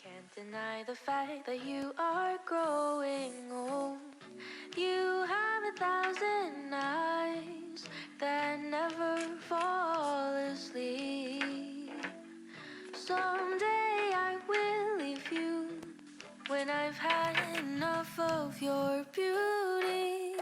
Can't deny the fact that you are growing old. You have 1,000 eyes that never fall asleep. Someday I will leave you when I've had enough of your beauty.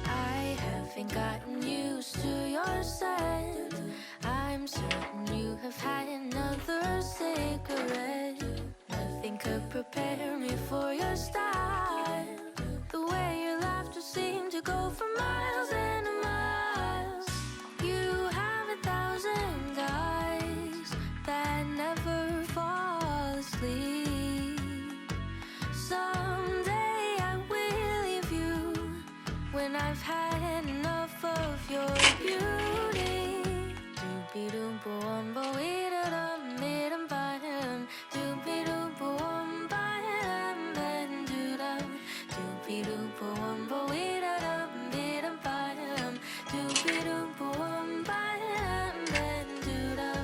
I haven't gotten used to your scent. I'm certain you have had another cigarette. Nothing could prepare me for your style. The way your laughter seemed to go for miles and miles. You have 1,000 eyes that never fall asleep. Someday I will leave you when I've had enough of your beauty. Doopy-doop-boom-bo-ee-da-dum-dee-dum-ba-dum. Doopy-doop-boom-ba-dum-ba-dum-doo-dum. Doopy-doop-boom-bo-ee-da-dum-dee-dum-ba-dum. Doopy-doop-boom-ba-dum-ba-dum-doo-dum.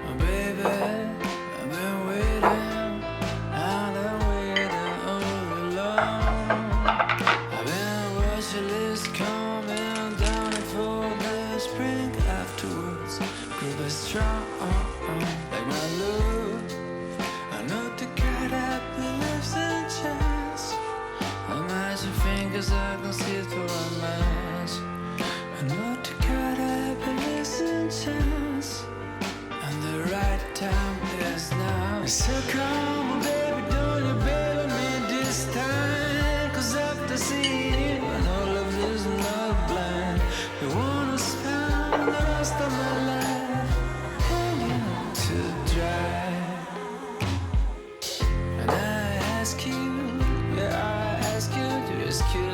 Oh, baby, I've been waiting, I've been waiting all along. I've been watching this coming down and for the spring afterwards. Grew but strong, like my love. I know the guy that believes in chance. I match your fingers, I can see it for a match. I know the guy that believes in chance. And the right time is now. So come on, baby, don't you bail on me this time. 'Cause after seeing you, I know love is not blind. You wanna spend the rest of my life just kill